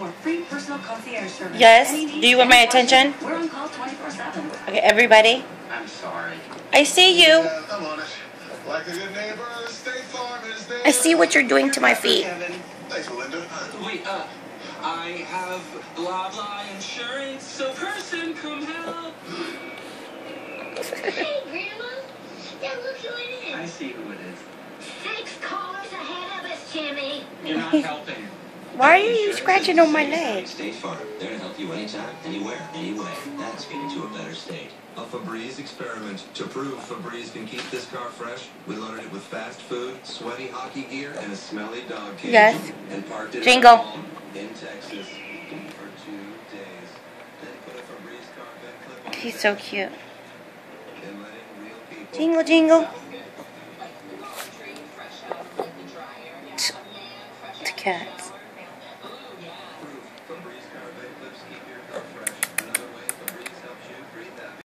for free personal concierge service. Yes? Do you want my attention? We're on call 24/7. Okay, everybody. I'm sorry. I see you. Yeah, I'm on it. Like a good neighbor, State Farm is there. I see what you're doing to my feet. Thanks, Melinda. Wait, I have blah blah insurance, so person come help. Hey, Grandma. Yeah, look who it is. I see who it is. 6 callers ahead of us, Jimmy. You're not helping. Why are you scratching on my leg? State Farm. There to help you anytime, anywhere, anyway. That's getting to a better state. A Febreze experiment. To prove Febreze can keep this car fresh, we loaded it with fast food, sweaty hockey gear, and a smelly dog cage. Yes. And parked it Jingle. at home in Texas for 2 days. Then put a Febreze car bed clip on He's the so dash cute. and let in real people. Jingle, jingle. The cat.